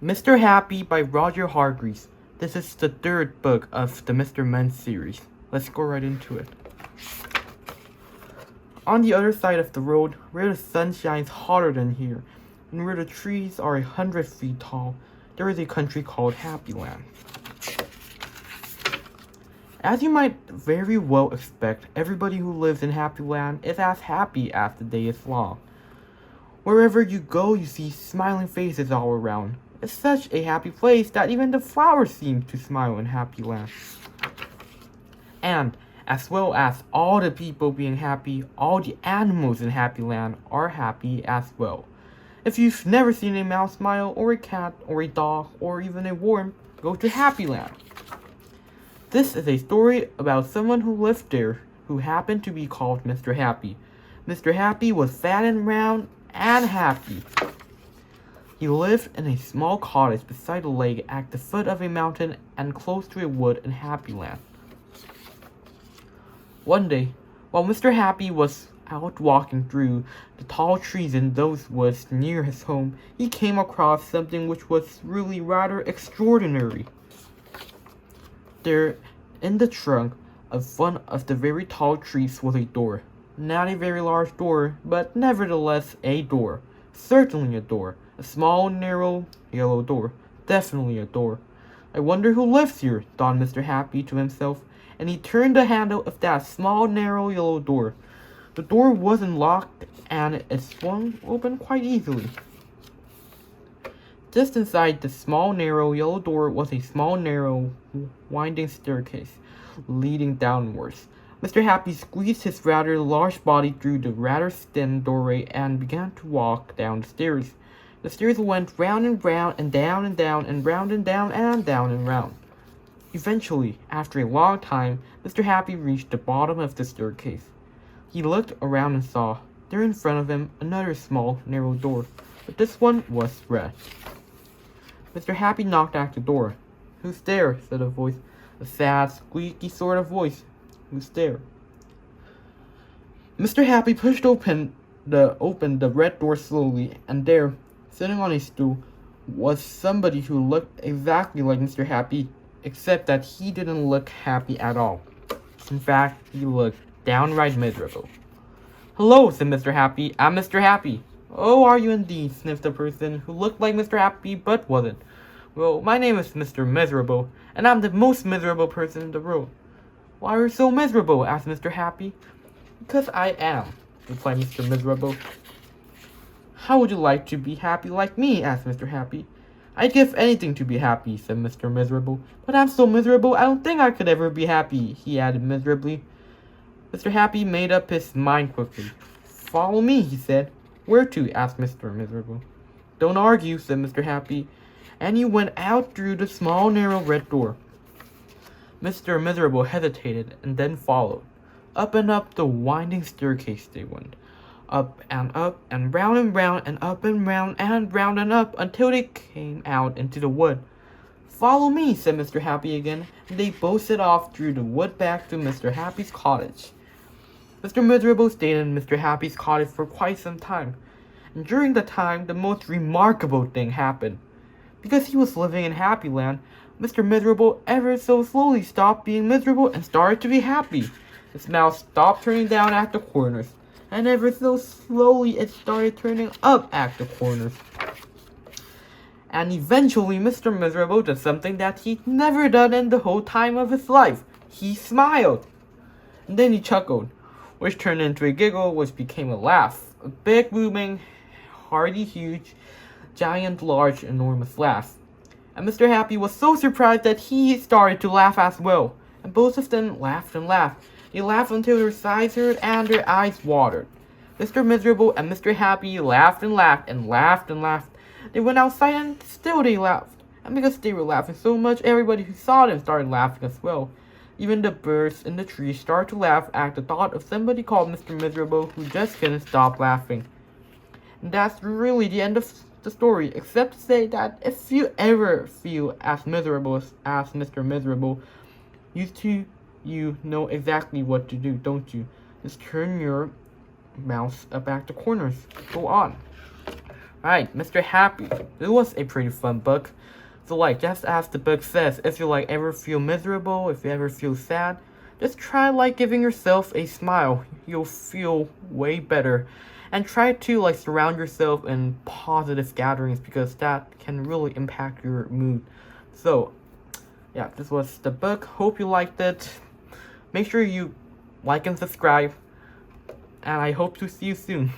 Mr. Happy by Roger Hargreaves. This is the third book of the Mr. Men series. Let's go right into it. On the other side of the road, where the sun shines hotter than here, and where the trees are 100 feet tall, there is a country called Happyland. As you might very well expect, everybody who lives in Happyland is as happy as the day is long. Wherever you go, you see smiling faces all around. It's such a happy place that even the flowers seem to smile in Happyland. And, as well as all the people being happy, all the animals in Happyland are happy as well. If you've never seen a mouse smile, or a cat, or a dog, or even a worm, go to Happyland. This is a story about someone who lived there, who happened to be called Mr. Happy. Mr. Happy was fat and round and happy. He lived in a small cottage beside a lake at the foot of a mountain and close to a wood in Happyland. One day, while Mr. Happy was out walking through the tall trees in those woods near his home, he came across something which was really rather extraordinary. There, in the trunk of one of the very tall trees was a door. Not a very large door, but nevertheless a door. Certainly a door. A small, narrow, yellow door. Definitely a door. I wonder who lives here, thought Mr. Happy to himself, and he turned the handle of that small, narrow, yellow door. The door wasn't locked, and it swung open quite easily. Just inside the small, narrow, yellow door was a small, narrow, winding staircase leading downwards. Mr. Happy squeezed his rather large body through the rather thin doorway and began to walk down the stairs. The stairs went round and round and down and down and round and down and down and round. Eventually, after a long time, Mr. Happy reached the bottom of the staircase. He looked around and saw, there in front of him, another small, narrow door, but this one was red. Mr. Happy knocked at the door. "Who's there?" said a voice, a sad, squeaky sort of voice. "Who's there?" Mr. Happy pushed open the red door slowly, and there, sitting on a stool, was somebody who looked exactly like Mr. Happy, except that he didn't look happy at all. In fact, he looked downright miserable. "Hello," said Mr. Happy. "I'm Mr. Happy." "Oh, are you indeed?" sniffed the person who looked like Mr. Happy but wasn't. "Well, my name is Mr. Miserable, and I'm the most miserable person in the world." "Why are you so miserable?" asked Mr. Happy. "Because I am," replied Mr. Miserable. "How would you like to be happy like me?" asked Mr. Happy. "I'd give anything to be happy," said Mr. Miserable. "But I'm so miserable I don't think I could ever be happy," he added miserably. Mr. Happy made up his mind quickly. "Follow me," he said. "Where to?" asked Mr. Miserable. "Don't argue," said Mr. Happy, and he went out through the small, narrow red door. Mr. Miserable hesitated and then followed. Up and up the winding staircase they went. Up and round and round and up and round and up until they came out into the wood. "Follow me," said Mr. Happy again, and they both set off through the wood back to Mr. Happy's cottage. Mr. Miserable stayed in Mr. Happy's cottage for quite some time, and during the time the most remarkable thing happened. Because he was living in Happyland, Mr. Miserable ever so slowly stopped being miserable and started to be happy. His mouth stopped turning down at the corners, and ever so slowly it started turning up at the corners. And eventually Mr. Miserable did something that he'd never done in the whole time of his life. He smiled. And then he chuckled, which turned into a giggle, which became a laugh. A big, booming, hearty, huge, giant, large, enormous laugh. And Mr. Happy was so surprised that he started to laugh as well. And both of them laughed and laughed. They laughed until their sides hurt and their eyes watered. Mr. Miserable and Mr. Happy laughed and laughed and laughed and laughed. They went outside and still they laughed. And because they were laughing so much, everybody who saw them started laughing as well. Even the birds in the trees started to laugh at the thought of somebody called Mr. Miserable who just couldn't stop laughing. And that's really the end of the story, except to say that if you ever feel as miserable as Mr. Miserable, you know exactly what to do, don't you? Just turn your mouse up at the corners. Go on. Alright, Mr. Happy. It was a pretty fun book. So like, just as the book says, if you like ever feel miserable, if you ever feel sad, just try like giving yourself a smile. You'll feel way better. And try to like surround yourself in positive gatherings because that can really impact your mood. So yeah, this was the book. Hope you liked it. Make sure you like and subscribe. And I hope to see you soon.